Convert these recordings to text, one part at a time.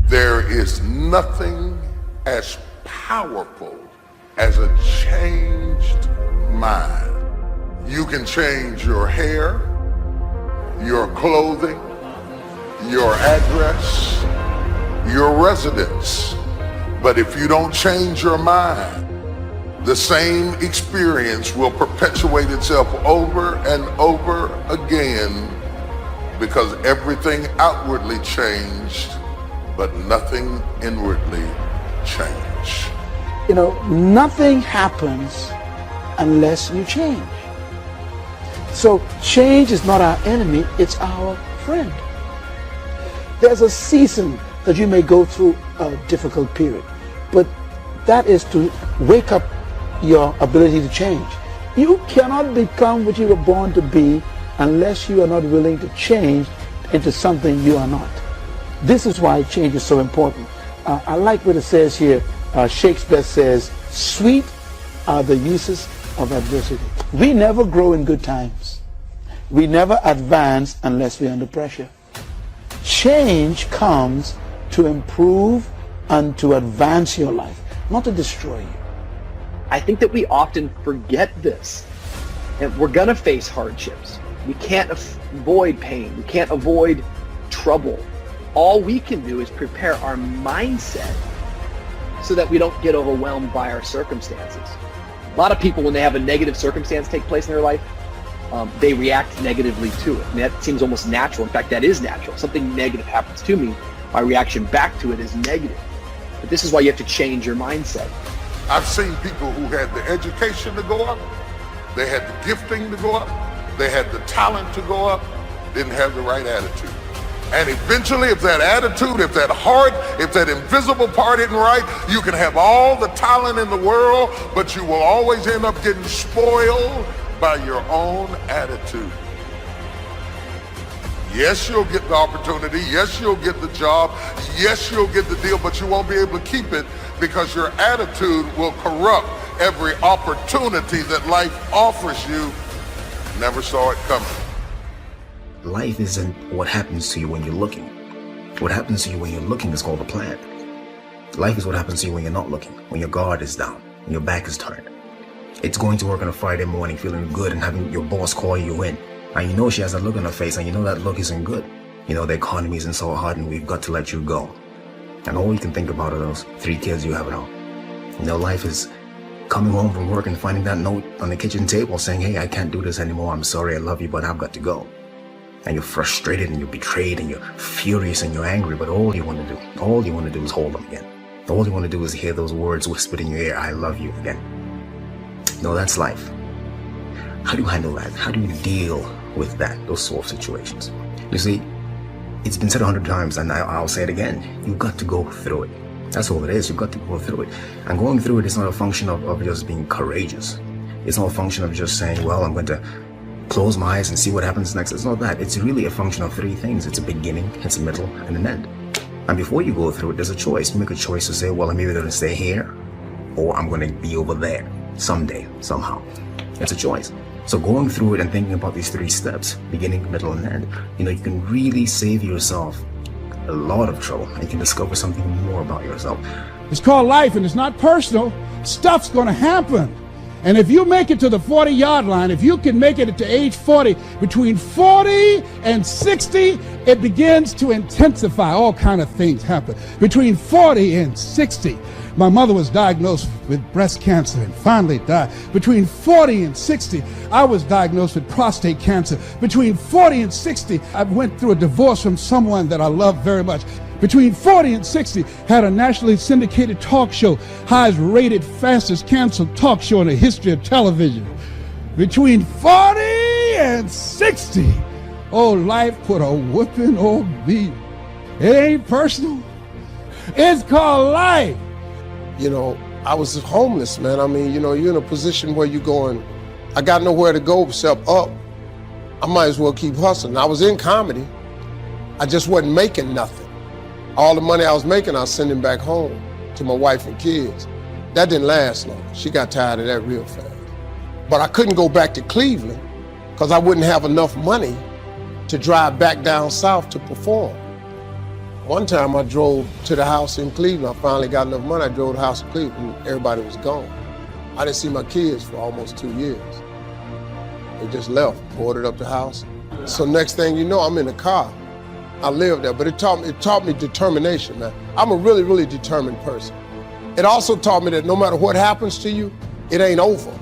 There is nothing as powerful as a changed mind. You can change your hair, your clothing, your address, your residence. But if you don't change your mind, the same experience will perpetuate itself over and over again, because everything outwardly changed, but nothing inwardly changed. You know, nothing happens unless you change. So change is not our enemy, it's our friend. There's a season that you may go through a difficult period, but that is to wake up your ability to change. You cannot become what you were born to be unless you are not willing to change into something you are not. This is why change is so important. I like what it says here. Shakespeare says, "Sweet are the uses of adversity." We never grow in good times. We never advance unless we're under pressure. Change comes to improve and to advance your life, not to destroy you. I think that we often forget this. And we're gonna face hardships. We can't avoid pain. We can't avoid trouble. All we can do is prepare our mindset so that we don't get overwhelmed by our circumstances. A lot of people, when they have a negative circumstance take place in their life, they react negatively to it. I mean, that seems almost natural. In fact, that is natural. Something negative happens to me, my reaction back to it is negative. But this is why you have to change your mindset. I've seen people who had the education to go up, they had the gifting to go up, they had the talent to go up, didn't have the right attitude. And eventually, if that attitude, if that heart, if that invisible part isn't right, you can have all the talent in the world, but you will always end up getting spoiled by your own attitude. Yes, you'll get the opportunity. Yes, you'll get the job. Yes, you'll get the deal, but you won't be able to keep it because your attitude will corrupt every opportunity that life offers you. Never saw it coming. Life isn't what happens to you when you're looking. What happens to you when you're looking is called a plan. Life is what happens to you when you're not looking, when your guard is down, when your back is turned. It's going to work on a Friday morning feeling good and having your boss call you in. And you know she has a look on her face and you know that look isn't good. You know the economy isn't so hard and we've got to let you go. And all you can think about are those 3 kids you have at home. You know, life is coming home from work and finding that note on the kitchen table saying, "Hey, I can't do this anymore. I'm sorry, I love you, but I've got to go." And you're frustrated and you're betrayed and you're furious and you're angry, but all you want to do is hold them again. All you want to do is hear those words whispered in your ear, "I love you" again. No, that's life. How do you handle that? How do you deal with that, those sort of situations? You see, it's been said 100 times and I'll say it again. You've got to go through it. That's all it is. You've got to go through it. And going through it is not a function of just being courageous. It's not a function of just saying, well, I'm going to close my eyes and see what happens next. It's not that. It's really a function of 3 things. It's a beginning, it's a middle, and an end. And before you go through it, there's a choice. You make a choice to say, well, I'm either going to stay here or I'm going to be over there someday, somehow. It's a choice. So going through it and thinking about these 3 steps, beginning, middle, and end, you know, you can really save yourself a lot of trouble and you can discover something more about yourself. It's called life and it's not personal. Stuff's going to happen. And if you make it to the 40-yard line, if you can make it to age 40, between 40 and 60, it begins to intensify. All kind of things happen. Between 40 and 60, my mother was diagnosed with breast cancer and finally died. Between 40 and 60, I was diagnosed with prostate cancer. Between 40 and 60, I went through a divorce from someone that I loved very much. Between 40 and 60, had a nationally syndicated talk show, highest rated, fastest canceled talk show in the history of television. Between 40 and 60, oh, life put a whooping on me. It ain't personal. It's called life. You know, I was homeless, man. I mean, you know, you're in a position where you're going, I got nowhere to go except up. I might as well keep hustling. I was in comedy. I just wasn't making nothing. All the money I was making, I was sending back home to my wife and kids. That didn't last long. She got tired of that real fast. But I couldn't go back to Cleveland because I wouldn't have enough money to drive back down south to perform. One time I drove to the house in Cleveland. I finally got enough money. I drove to the house in Cleveland. Everybody was gone. I didn't see my kids for almost 2 years. They just left, boarded up the house. So next thing you know, I'm in the car. I lived there, but it taught me determination, man. I'm a really, really determined person. It also taught me that no matter what happens to you, it ain't over.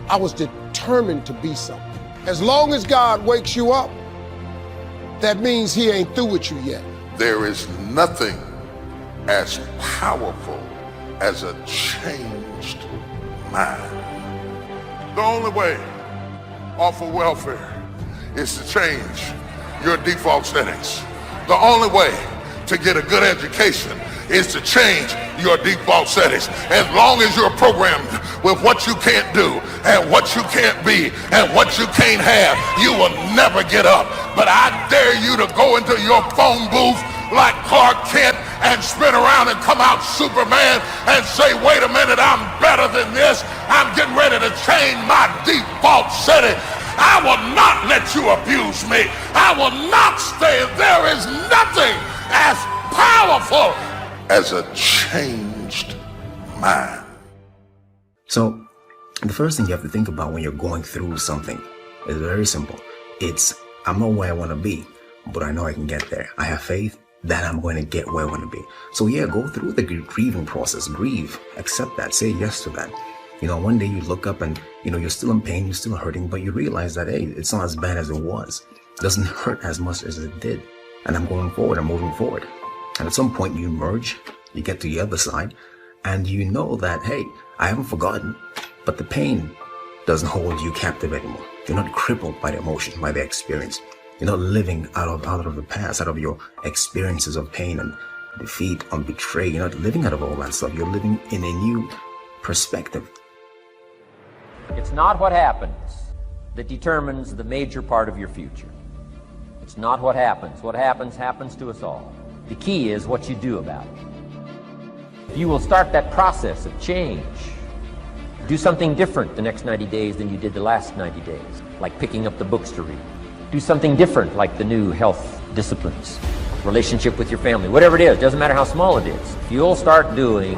I was determined to be something. As long as God wakes you up, that means he ain't through with you yet. There is nothing as powerful as a changed mind. The only way off of welfare is to change your default settings. The only way to get a good education is to change your default settings. As long as you're programmed with what you can't do and what you can't be and what you can't have, you will never get up. But I dare you to go into your phone booth like Clark Kent and spin around and come out Superman and say, wait a minute, I'm better than this. I'm getting ready to change my default setting. I will not let you abuse me. I will not stay. There is nothing as powerful as a changed mind. So, the first thing you have to think about when you're going through something is very simple. It's, I'm not where I want to be, but I know I can get there. I have faith that I'm going to get where I want to be. So yeah, go through the grieving process. Grieve. Accept that. Say yes to that. You know, one day you look up and, you know, you're still in pain, you're still hurting, but you realize that, hey, it's not as bad as it was. It doesn't hurt as much as it did. And I'm going forward, I'm moving forward. And at some point you emerge, you get to the other side, and you know that, hey, I haven't forgotten, but the pain doesn't hold you captive anymore. You're not crippled by the emotion, by the experience. You're not living out of the past, out of your experiences of pain and defeat and betrayal. You're not living out of all that stuff. You're living in a new perspective. It's not what happens that determines the major part of your future. It's not what happens. What happens to us all. The key is what you do about it. If you will start that process of change, do something different the next 90 days than you did the last 90 days, like picking up the books to read. Do something different, like the new health disciplines, relationship with your family, whatever it is, doesn't matter how small it is. If you'll start doing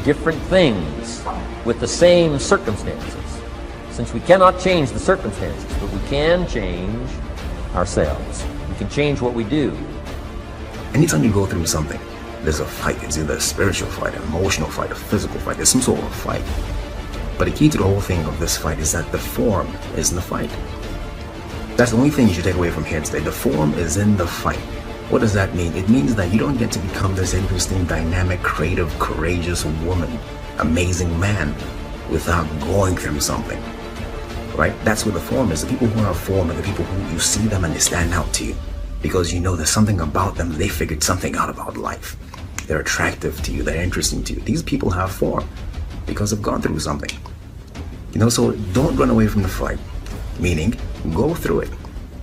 different things with the same circumstances, since we cannot change the circumstances, but we can change ourselves. We can change what we do. Anytime you go through something, there's a fight. It's either a spiritual fight, an emotional fight, a physical fight. There's some sort of fight. But the key to the whole thing of this fight is that the form is in the fight. That's the only thing you should take away from here today. The form is in the fight. What does that mean? It means that you don't get to become this interesting, dynamic, creative, courageous woman, amazing man without going through something. Right? That's what the form is. The people who are form are the people who you see them and they stand out to you because you know there's something about them. They figured something out about life. They're attractive to you. They're interesting to you. These people have form because they've gone through something. You know, so don't run away from the fight. Meaning, go through it.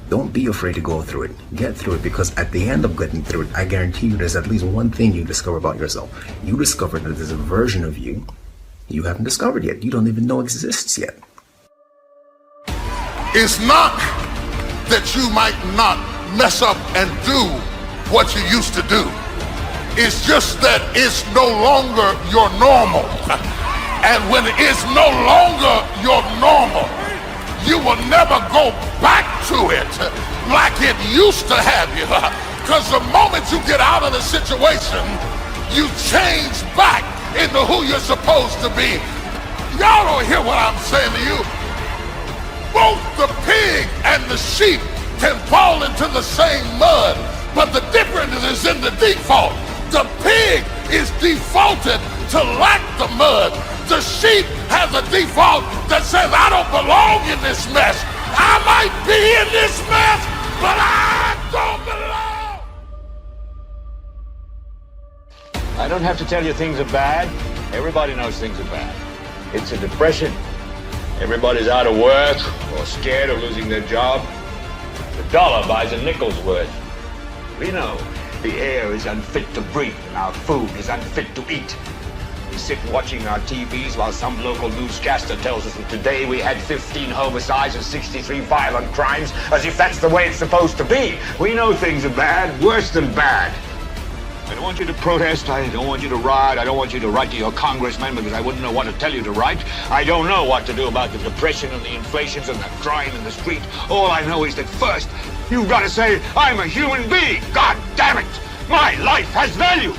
Don't be afraid to go through it. Get through it, because at the end of getting through it, I guarantee you there's at least one thing you discover about yourself. You discover that there's a version of you haven't discovered yet. You don't even know exists yet. It's not that you might not mess up and do what you used to do. It's just that it's no longer your normal. And when it's no longer your normal, you will never go back to it like it used to have you. Because the moment you get out of the situation, you change back into who you're supposed to be. Y'all don't hear what I'm saying to you. Both the pig and the sheep can fall into the same mud, but the difference is in the default. The pig is defaulted to lack the mud. The sheep has a default that says, I don't belong in this mess. I might be in this mess, but I don't belong. I don't have to tell you things are bad. Everybody knows things are bad. It's a depression. Everybody's out of work or scared of losing their job. The dollar buys a nickel's worth. We know the air is unfit to breathe and our food is unfit to eat. We sit watching our TVs while some local newscaster tells us that today we had 15 homicides and 63 violent crimes, as if that's the way it's supposed to be. We know things are bad, worse than bad. I don't want you to protest. I don't want you to riot. I don't want you to write to your congressman because I wouldn't know what to tell you to write. I don't know what to do about the depression and the inflations and the crime in the street. All I know is that first, you've got to say, I'm a human being. God damn it! My life has value.